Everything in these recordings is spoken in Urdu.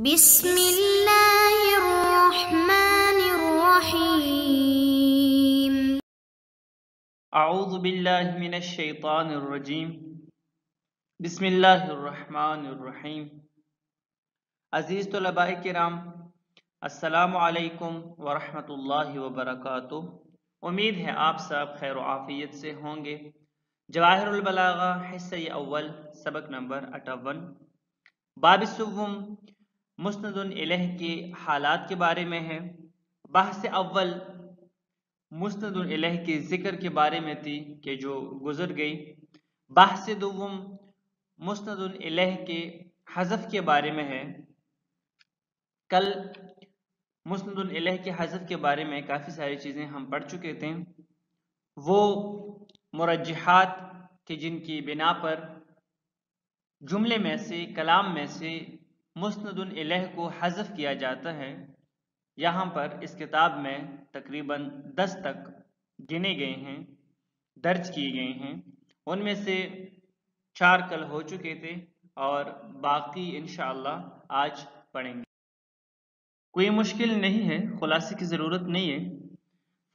بسم اللہ الرحمن الرحیم۔ اعوذ باللہ من الشیطان الرجیم۔ بسم اللہ الرحمن الرحیم۔ عزیز طلباء کرام، السلام علیکم ورحمۃ اللہ وبرکاتہ۔ امید ہے آپ سب خیر و عافیت سے ہوں گے۔ جواہر البلاغہ حصہ اول سبق نمبر 58، باب سوم مسند الیہ کے حالات کے بارے میں ہے۔ بحث اول مسند الیہ کے ذکر کے بارے میں تھی کہ جو گزر گئی۔ بحث دوم مسند الیہ کے حذف کے بارے میں ہے۔ کل مسند الیہ کے حذف کے بارے میں کافی ساری چیزیں ہم پڑھ چکے تھے۔ وہ مرجحات کہ جن کی بنا پر جملے میں سے، کلام میں سے مسند الیہ کو حذف کیا جاتا ہے، یہاں پر اس کتاب میں تقریباً 10 تک گنے گئے ہیں، درج کیے گئے ہیں۔ ان میں سے 4 کل ہو چکے تھے اور باقی انشاءاللہ آج پڑھیں گے۔ کوئی مشکل نہیں ہے، خلاصے کی ضرورت نہیں ہے،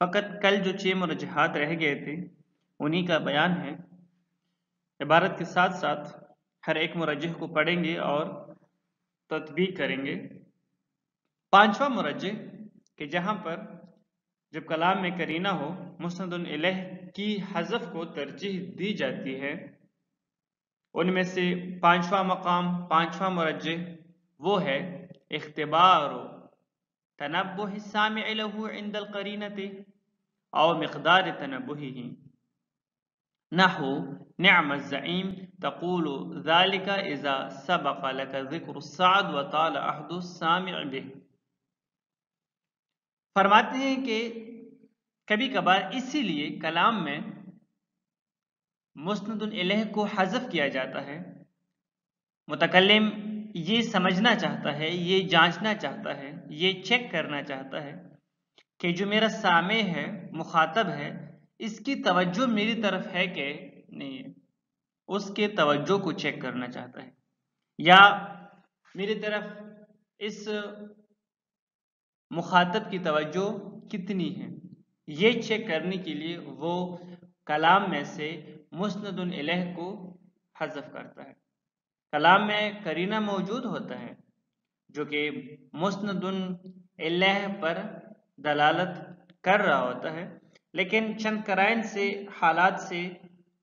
فقط کل جو 6 مرجحات رہ گئے تھے انہی کا بیان ہے۔ عبارت کے ساتھ ساتھ ہر ایک مرجح کو پڑھیں گے اور تطبیق کریں گے۔ 5واں مرجح کہ جہاں پر جب کلام میں قرینہ ہو مسند الیہ کی حذف کو ترجیح دی جاتی ہے، ان میں سے 5واں مقام، 5واں مرجح وہ ہے اختبار تنبہ السامع له عند القرینۃ او مقدار تنبہہ، نحو نعم الزعیم تقول ذلك اذا سبق لك ذکر السعد وطال عہد السامع به۔ فرماتے ہیں کہ کبھی کبھار اسی لیے کلام میں مسند الیہ کو حذف کیا جاتا ہے۔ متکلم یہ سمجھنا چاہتا ہے، یہ جانچنا چاہتا ہے، یہ چیک کرنا چاہتا ہے کہ جو میرا سامع ہے، مخاطب ہے، اس کی توجہ میری طرف ہے کہ نہیں ہے، اس کے توجہ کو چیک کرنا چاہتا ہے، یا میری طرف اس مخاطب کی توجہ کتنی ہے، یہ چیک کرنے کے لیے وہ کلام میں سے مسند الیہ کو حذف کرتا ہے۔ کلام میں قرینہ موجود ہوتا ہے جو کہ مسند الیہ پر دلالت کر رہا ہوتا ہے، لیکن چند قرائن سے، حالات سے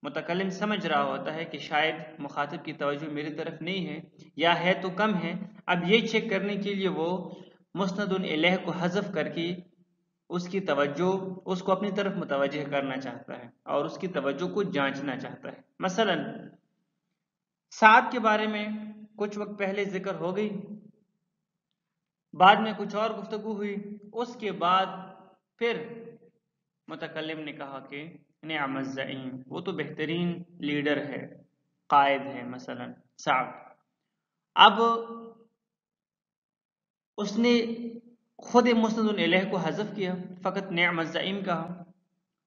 متکلم سمجھ رہا ہوتا ہے کہ شاید مخاطب کی توجہ میری طرف نہیں ہے یا ہے تو کم ہے۔ اب یہ چیک کرنے کے لیے وہ مسند الیہ کو حذف کر کے اس کی توجہ، اس کو اپنی طرف متوجہ کرنا چاہتا ہے اور اس کی توجہ کو جانچنا چاہتا ہے۔ مثلا سعد کے بارے میں کچھ وقت پہلے ذکر ہو گئی، بعد میں کچھ اور گفتگو ہوئی، اس کے بعد پھر متکلم نے کہا کہ نعم الزعیم، وہ تو بہترین لیڈر ہے، قائد ہے مثلا سعد۔ اب اس نے خود مسند الیہ کو حذف کیا، فقط نعم الزعیم کہا۔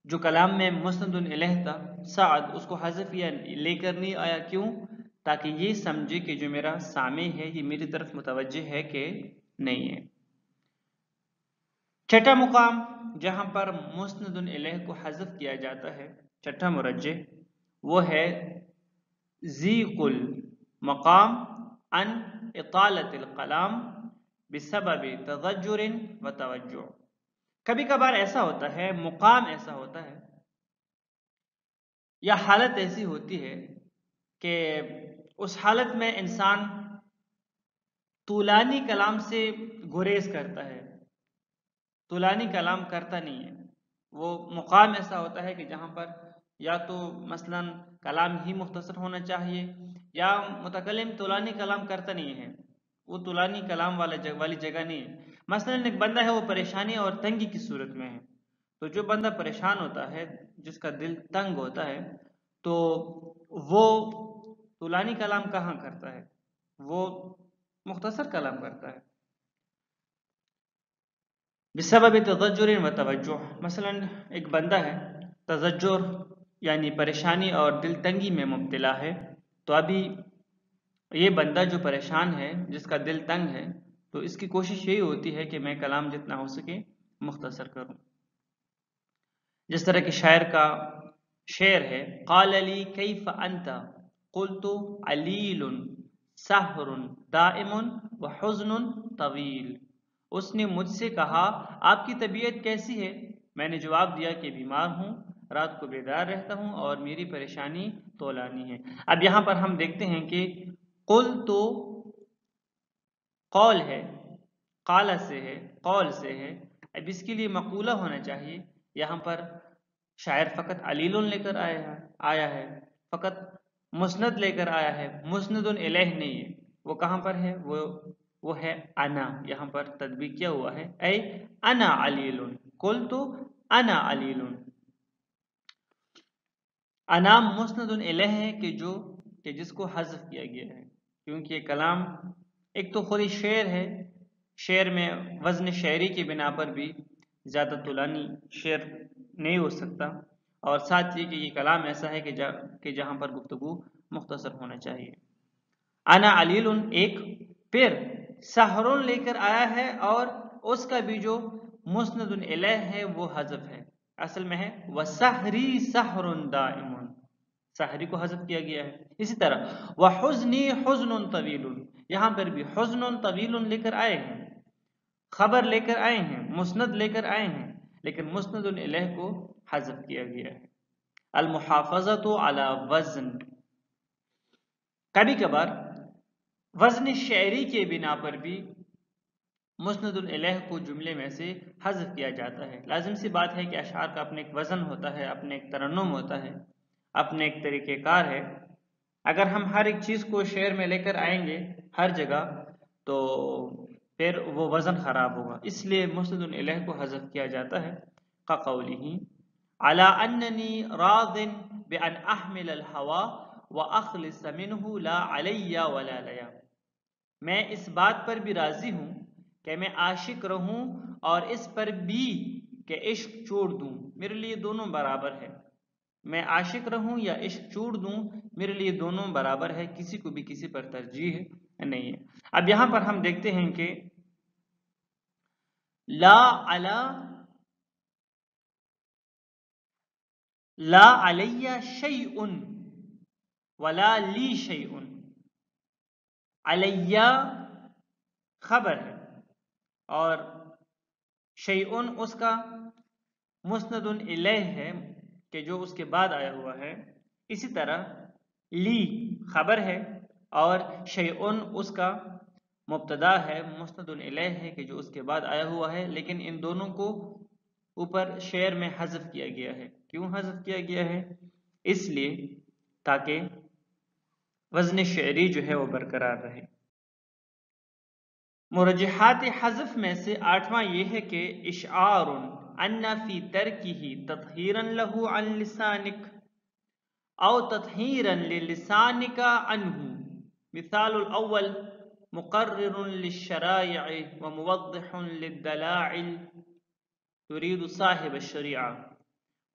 جو کلام میں مسند الیہ تھا سعد، اس کو حذف یا لے کر نہیں آیا، کیوں؟ تاکہ یہ سمجھے کہ جو میرا سامع ہے یہ میری طرف متوجہ ہے کہ نہیں ہے۔ چھٹا مقام جہاں پر مسند الیہ کو حذف کیا جاتا ہے، چھٹا مرجح وہ ہے ضیق المقام عن اطالۃ الکلام بسبب تضجر و توجع۔ کبھی کبھار ایسا ہوتا ہے، مقام ایسا ہوتا ہے یا حالت ایسی ہوتی ہے کہ اس حالت میں انسان طولانی کلام سے گریز کرتا ہے، طولانی کلام کرتا نہیں ہے۔ وہ مقام ایسا ہوتا ہے کہ جہاں پر یا تو مثلا کلام ہی مختصر ہونا چاہیے یا متکلم طولانی کلام کرتا نہیں ہے، وہ طولانی کلام والی جگہ نہیں ہے۔ مثلا ایک بندہ ہے، وہ پریشانی اور تنگی کی صورت میں ہے، تو جو بندہ پریشان ہوتا ہے، جس کا دل تنگ ہوتا ہے، تو وہ طولانی کلام کہاں کرتا ہے، وہ مختصر کلام کرتا ہے۔ بسبب تضجر و توجع، مثلا ایک بندہ ہے، تضجر یعنی پریشانی اور دل تنگی میں مبتلا ہے، تو ابھی یہ بندہ جو پریشان ہے، جس کا دل تنگ ہے، تو اس کی کوشش یہی ہوتی ہے کہ میں کلام جتنا ہو سکے مختصر کروں. جس طرح کہ شاعر کا شعر ہے، قال لی کیف انت قلت علیل سحر دائم وحزن طویل. اس نے مجھ سے کہا آپ کی طبیعت کیسی ہے؟ میں نے جواب دیا کہ بیمار ہوں، رات کو بیدار رہتا ہوں اور میری پریشانی طولانی ہے. اب یہاں پر ہم دیکھتے ہیں کہ قل تو قول ہے، قال سے ہے، قول سے ہے. اب اس کے لیے مقولہ ہونا چاہیے. یہاں پر شاعر فقط علیل لے کر آیا ہے، فقط مسند لے کر آیا ہے، مسند الیہ نہیں ہے. وہ کہاں پر ہے؟ وہ ہے انا. یہاں پر تطبیق کیا ہوا ہے، اے انا علیل. قل تو انا علیل. انا مسند الیہ ہے کہ جس کو حذف کیا گیا ہے، کیونکہ یہ کلام ایک تو خود ہی شعر ہے. شعر میں وزن شعری کی بنا پر بھی زیادہ طولانی شعر نہیں ہو سکتا، اور ساتھ ہی کہ یہ کلام ایسا ہے کہ جہاں پر گفتگو مختصر ہونا چاہیے. انا علیل ایک، پھر سحر لے کر آیا ہے اور اس کا بھی جو مسند الیہ ہے وہ حذف ہے. اصل میں ہے وسحری سحر دائم، سحری کو حذف کیا گیا ہے. اسی طرح وحزنی حزن طویل، یہاں پر بھی حزن طویل لے کر آئے ہیں، خبر لے کر آئے ہیں، مسند لے کر آئے ہیں، لیکن مسند الیہ کو حذف کیا گیا ہے. المحافظۃ علی وزن، کبھی کبھار وزن شعری کے بنا پر بھی مسند الیہ کو جملے میں سے حذف کیا جاتا ہے. لازم سی بات ہے کہ اشعار کا اپنے ایک وزن ہوتا ہے، اپنے ایک ترنم ہوتا ہے، اپنے ایک طریقہ کار ہے. اگر ہم ہر ایک چیز کو شعر میں لے کر آئیں گے ہر جگہ تو پھر وہ وزن خراب ہوگا. اس لیے مسند الیہ کو حذف کیا جاتا ہے. قوله علی اننی راض بان احمل الهوى واخلص منه لا علی ولا لیا، میں اس بات پر بھی راضی ہوں کہ میں عاشق رہوں اور اس پر بھی کہ عشق چھوڑ دوں، میرے لیے دونوں برابر ہے. میں عاشق رہوں یا عشق چھوڑ دوں، میرے لیے دونوں برابر ہے، کسی کو بھی کسی پر ترجیح نہیں ہے. اب یہاں پر ہم دیکھتے ہیں کہ لا علی شیء ولا لی شیء. علیہ خبر ہے اور شیء اس کا مسند الیہ ہے کہ جو اس کے بعد آیا ہوا ہے. اسی طرح لی خبر ہے اور شیء اس کا مبتدا ہے، مسند الیہ ہے کہ جو اس کے بعد آیا ہوا ہے. لیکن ان دونوں کو اوپر شعر میں حذف کیا گیا ہے. کیوں حذف کیا گیا ہے؟ اس لیے تاکہ وزن شعری جو ہے وہ برقرار رہے. مرجحات حذف میں سے 8واں یہ ہے کہ اشعار ان فی ترکہ تطہیرا لہ عن لسانک او تطہیرا للسانک عنہ. مثال الاول مقرر للشرائع وموضح للدلاعل يريد صاحب الشریعہ.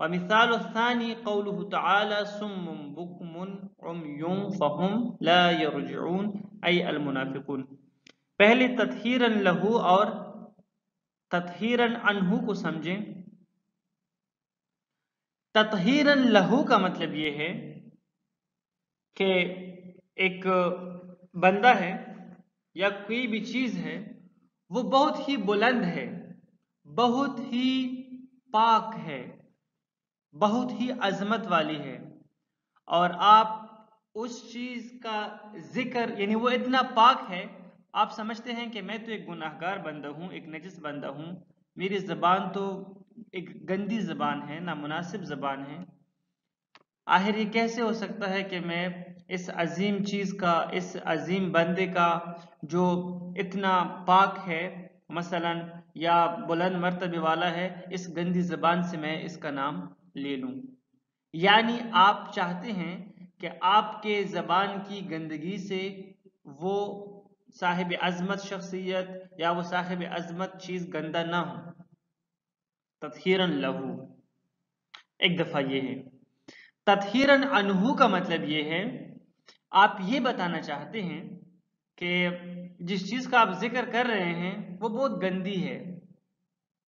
ومثال الثاني قوله تعالى صم بكم عمي فهم لا يرجعون أي المنافقون. پہلے تطہیرن لہو اور تطہیرن عنہ کو سمجھیں. تطہیرن لہو کا مطلب یہ ہے کہ ایک بندہ ہے یا کوئی بھی چیز ہے، وہ بہت ہی بلند ہے، بہت ہی پاک ہے، بہت ہی عظمت والی ہے، اور آپ اس چیز کا ذکر، یعنی وہ اتنا پاک ہے، آپ سمجھتے ہیں کہ میں تو ایک گناہگار بندہ ہوں، ایک نجس بندہ ہوں، میری زبان تو ایک گندی زبان ہے، نامناسب زبان ہے. آخر یہ کیسے ہو سکتا ہے کہ میں اس عظیم چیز کا، اس عظیم بندے کا جو اتنا پاک ہے مثلا یا بلند مرتبے والا ہے، اس گندی زبان سے میں اس کا نام لے لوں. یعنی آپ چاہتے ہیں کہ آپ کے زبان کی گندگی سے وہ صاحب عظمت شخصیت یا وہ صاحب عظمت چیز گندہ نہ ہو. تطہیرن لہو ایک دفعہ یہ ہے. تطہیرن عنہ کا مطلب یہ ہے آپ یہ بتانا چاہتے ہیں کہ جس چیز کا آپ ذکر کر رہے ہیں وہ بہت گندی ہے،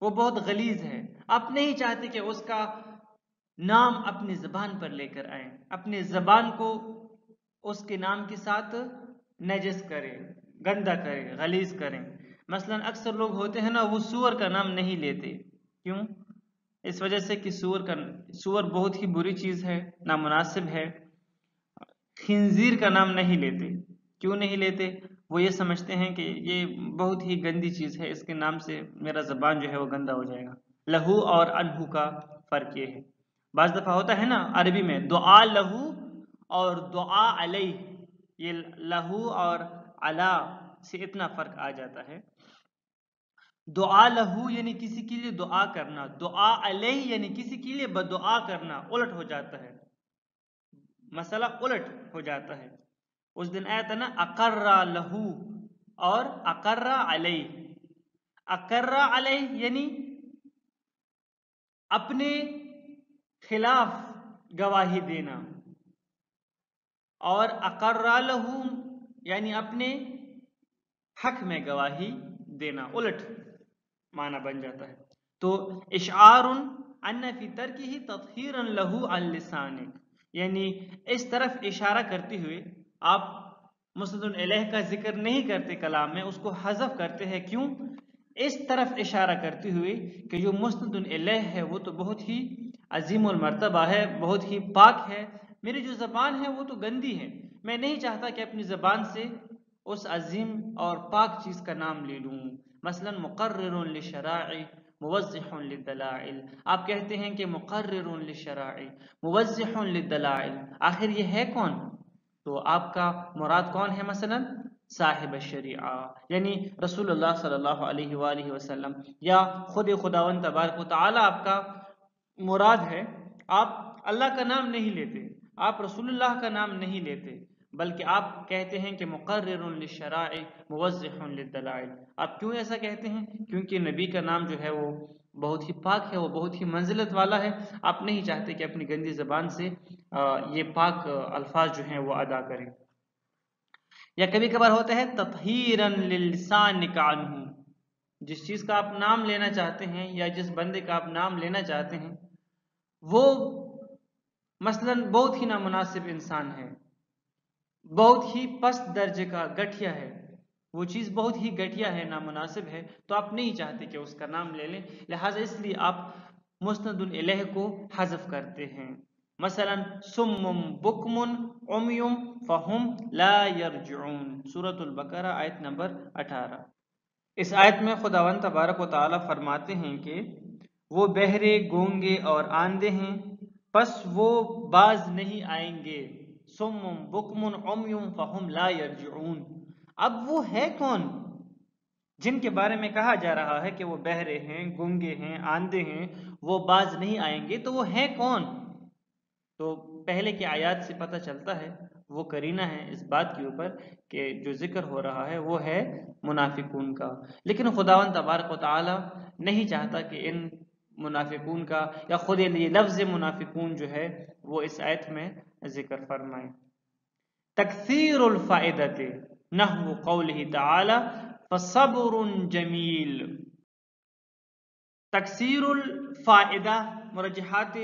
وہ بہت غلیظ ہے، آپ نہیں چاہتے کہ اس کا نام اپنی زبان پر لے کر آئیں، اپنی زبان کو اس کے نام کے ساتھ نجس کریں، گندا کریں، غلیظ کریں۔ مثلا اکثر لوگ ہوتے ہیں نا، وہ سور کا نام نہیں لیتے، کیوں؟ اس وجہ سے کہ سور بہت ہی بری چیز ہے، نامناسب ہے۔ خنزیر کا نام نہیں لیتے، کیوں نہیں لیتے؟ وہ یہ سمجھتے ہیں کہ یہ بہت ہی گندی چیز ہے، اس کے نام سے میرا زبان جو ہے وہ گندا ہو جائے گا۔ لہو اور انہو کا فرق یہ ہے۔ بعض دفعہ ہوتا ہے نا عربی میں دعا لہو اور دعا علیہ، یہ لہو اور علا سے اتنا فرق آ جاتا ہے۔ دعا لہو یعنی کسی کے لیے دعا کرنا، دعا علیہ یعنی کسی کے لیے بدعا کرنا، الٹ ہو جاتا ہے، مسئلہ الٹ ہو جاتا ہے۔ اس دن آیا تھا نا اقر لہو اور اقر علیہ۔ اقر علیہ یعنی اپنے خلاف گواہی دینا، اور اقر لہو یعنی اپنے حق میں گواہی دینا، الٹ معنی بن جاتا ہے۔ تو اشعار ان فی ترکہ تطہیرا لہو عن لسانک، یعنی اس طرف اشارہ کرتے ہوئے آپ مسند الیہ کا ذکر نہیں کرتے کلام میں، اس کو حذف کرتے ہیں، کیوں؟ اس طرف اشارہ کرتے ہوئے کہ جو مسند الیہ ہے وہ تو بہت ہی عظیم المرتبہ ہے، بہت ہی پاک ہے، میری جو زبان ہے وہ تو گندی ہے، میں نہیں چاہتا کہ اپنی زبان سے اس عظیم اور پاک چیز کا نام لے لوں۔ مثلا مقرر للشرائع موضح للدلائل، آپ کہتے ہیں کہ مقرر للشرائع موضح للدلائل، آخر یہ ہے کون؟ تو آپ کا مراد کون ہے؟ مثلا صاحب الشریعہ، یعنی رسول اللہ صلی اللہ علیہ وآلہ وسلم، یا خود خداوند تبارک و تعالی آپ کا مراد ہے۔ آپ اللہ کا نام نہیں لیتے، آپ رسول اللہ کا نام نہیں لیتے، بلکہ آپ کہتے ہیں کہ مقرر للشرائع موضح للدلائل۔ آپ کیوں ایسا کہتے ہیں؟ کیونکہ نبی کا نام جو ہے وہ بہت ہی پاک ہے، وہ بہت ہی منزلت والا ہے، آپ نہیں چاہتے کہ اپنی گندی زبان سے یہ پاک الفاظ جو ہیں وہ ادا کریں۔ یا کبھی کبھار ہوتا ہے تطہیرا للسانک عنہ، جس چیز کا آپ نام لینا چاہتے ہیں یا جس بندے کا آپ نام لینا چاہتے ہیں وہ مثلا بہت ہی نامناسب انسان ہے، بہت ہی پست درجے کا گٹھیا ہے، وہ چیز بہت ہی گٹھیا ہے، نامناسب ہے، تو آپ نہیں چاہتے کہ اس کا نام لے لیں، لہٰذا اس لیے آپ مسند الیہ کو حذف کرتے ہیں۔ مثلا سم بکم عمی فہم لا یرجعون، سورۃ البقرہ آیت نمبر 18۔ اس آیت میں خداوند تبارک و تعالی فرماتے ہیں کہ وہ بہرے، گونگے اور آندھے ہیں، پس وہ باز نہیں آئیں گے۔ سم بکم عمی فہم لا یرجعون، اب وہ ہے کون جن کے بارے میں کہا جا رہا ہے کہ وہ بہرے ہیں، گونگے ہیں، آندھے ہیں، وہ باز نہیں آئیں گے؟ تو وہ ہے کون؟ تو پہلے کی آیات سے پتہ چلتا ہے، وہ قرینہ ہے اس بات کے اوپر کہ جو ذکر ہو رہا ہے وہ ہے منافقون کا، لیکن خداوند تبارک و تعالی نہیں چاہتا کہ ان منافقون کا یا خود یہ لفظ منافقون جو ہے وہ اس آیت میں ذکر فرمائے۔ تکثیر الفائدۃ نحو قولہ تعالی فصبر جمیل، تکثیر الفائدہ مرجحات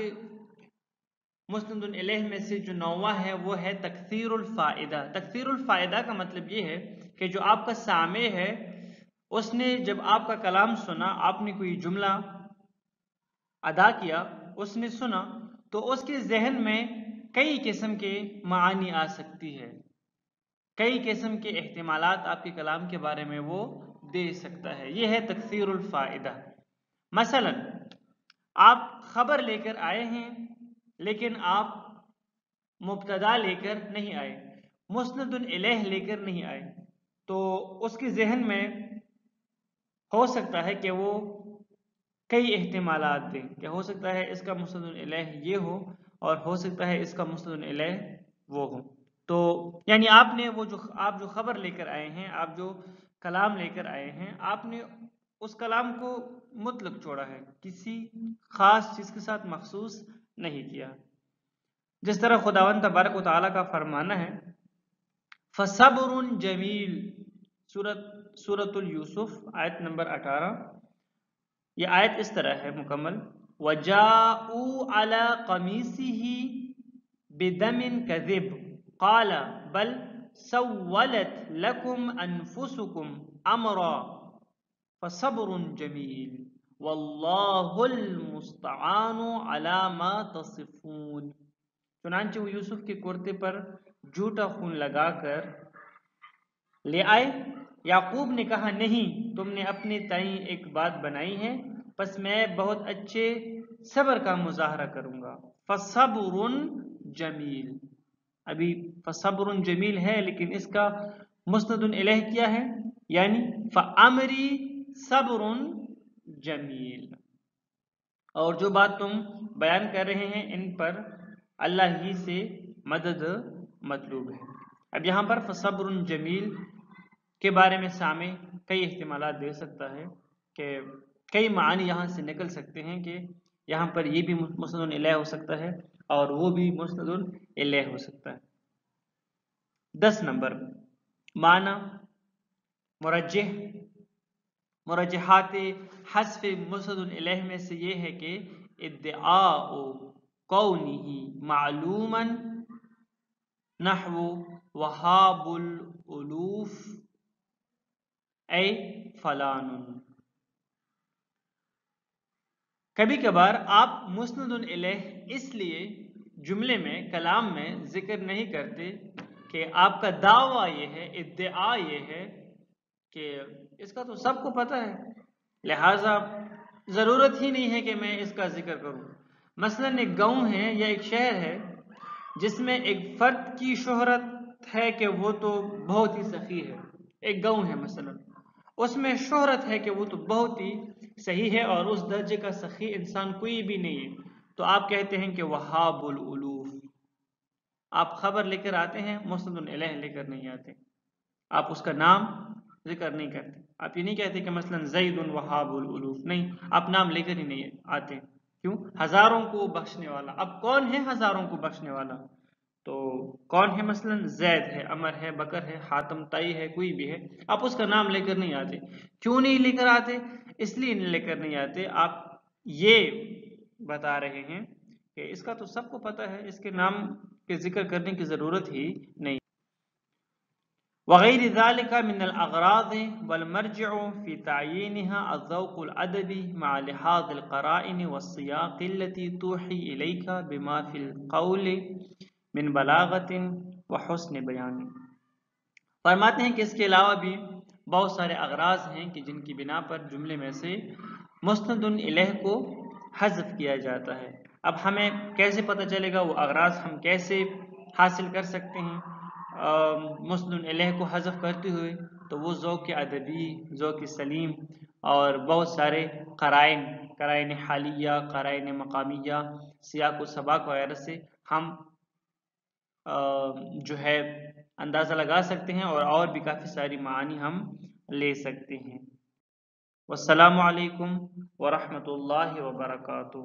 مسند الیہ میں سے جو نوع ہے وہ ہے تکثیر الفائدہ۔ تکثیر الفائدہ کا مطلب یہ ہے کہ جو آپ کا سامع ہے اس نے جب آپ کا کلام سنا، آپ نے کوئی جملہ ادا کیا، اس نے سنا، تو اس کے ذہن میں کئی قسم کے معانی آ سکتی ہے، کئی قسم کے احتمالات آپ کے کلام کے بارے میں وہ دے سکتا ہے، یہ ہے تکثیر الفائدہ۔ مثلا آپ خبر لے کر آئے ہیں لیکن آپ مبتدا لے کر نہیں آئے، مسند الیہ لے کر نہیں آئے، تو اس کے ذہن میں ہو سکتا ہے کہ وہ کئی احتمالات دیں، کہ ہو سکتا ہے اس کا مسند الیہ یہ ہو اور ہو سکتا ہے اس کا مسند الیہ وہ ہو۔ تو یعنی آپ نے آپ جو خبر لے کر آئے ہیں، آپ جو کلام لے کر آئے ہیں، آپ نے اس کلام کو مطلق چھوڑا ہے، کسی خاص چیز کے ساتھ مخصوص نہیں کیا۔ جس طرح خداوند تبارک و تعالیٰ کا فرمانا ہے فصبر جمیل، سورۃ اليوسف آیت نمبر 18. یہ آیت اس طرح ہے مکمل، وَجَاءُوا عَلَى قَمِيصِهِ بِدَمٍ كَذِبٍ قَالَ بَلْ سَوَّلَتْ لَكُمْ أَنفُسُكُمْ أَمْرًا فَصَبْرٌ جَمِيلٌ وَاللَّهُ الْمُسْتَعَانُ عَلَى مَا تَصِفُونَ. چنانچہ وہ یوسف کے کرتے پر جھوٹا خون لگا کر لے آئے. یعقوب نے کہا نہیں، تم نے اپنے تئیں ایک بات بنائی ہے، پس میں بہت اچھے صبر کا مظاہرہ کروں گا. فصبر جمیل، ابھی فصبر جمیل ہے لیکن اس کا مسند الیہ کیا ہے، یعنی فامری صبر جمیل. اور جو بات تم بیان کر رہے ہیں ان پر اللہ ہی سے مدد مطلوب ہے. اب یہاں پر فصبر جمیل کے بارے میں سامع کئی احتمالات دے سکتا ہے کہ کئی معنی یہاں سے نکل سکتے ہیں کہ یہاں پر یہ بھی مسند الیہ ہو سکتا ہے اور وہ بھی مسند الیہ ہو سکتا ہے. 10 نمبر معنی مرجح، مرجحات حذف مسند الیہ میں سے یہ ہے کہ ادعاء کونہ معلوما نحو وہاب الالوف اے فلان. کبھی کبھار آپ مسند الیہ اس لیے جملے میں کلام میں ذکر نہیں کرتے کہ آپ کا دعویٰ یہ ہے، ادعا یہ ہے کہ اس کا تو سب کو پتہ ہے، لہٰذا ضرورت ہی نہیں ہے کہ میں اس کا ذکر کروں. مثلا ایک گاؤں ہے یا ایک شہر ہے جس میں ایک فرد کی شہرت ہے کہ وہ تو بہت ہی سخی ہے. ایک گاؤں ہے مثلا، اس میں شہرت ہے کہ وہ تو بہت ہی صحیح ہے اور اس درجے کا سخی انسان کوئی بھی نہیں ہے. تو آپ کہتے ہیں کہ وہاب الالوف. آپ خبر لے کر آتے ہیں، مسند الیہ لے کر نہیں آتے. آپ اس کا نام ذکر نہیں کرتے. آپ یہ نہیں کہتے کہ مثلا زید وہاب الالوف، نہیں، آپ نام لے کر ہی نہیں آتے. کیوں؟ ہزاروں کو بخشنے والا. اب کون ہے ہزاروں کو بخشنے والا؟ تو کون ہے؟ مثلا زید ہے، عمر ہے، بکر ہے، حاتم طائی ہے، کوئی بھی ہے. آپ اس کا نام لے کر نہیں آتے. کیوں نہیں لے کر آتے؟ اس لیے لے کر نہیں آتے آپ یہ بتا رہے ہیں کہ اس کا تو سب کو پتہ ہے، اس کے نام کے ذکر کرنے کی ضرورت ہی نہیں. وغیر ذلك من الاغراض والمرجع في تعيينها الذوق الادبي مع لحاظ القرائن والسياق التي توحي اليك بما في القول من بلاغت و حسن بیان. فرماتے ہیں کہ اس کے علاوہ بھی بہت سارے اغراض ہیں کہ جن کی بنا پر جملے میں سے مسند الیہ کو حذف کیا جاتا ہے. اب ہمیں کیسے پتہ چلے گا وہ اغراض ہم کیسے حاصل کر سکتے ہیں مسند الیہ کو حذف کرتے ہوئے؟ تو وہ ذوق ادبی، ذوق سلیم اور بہت سارے قرائن حالیہ، قرائن مقامیہ، سیاق و سباق وغیرہ سے ہم جو ہے اندازہ لگا سکتے ہیں اور بھی کافی ساری معانی ہم لے سکتے ہیں. والسلام علیکم ورحمۃ اللہ وبرکاتہ.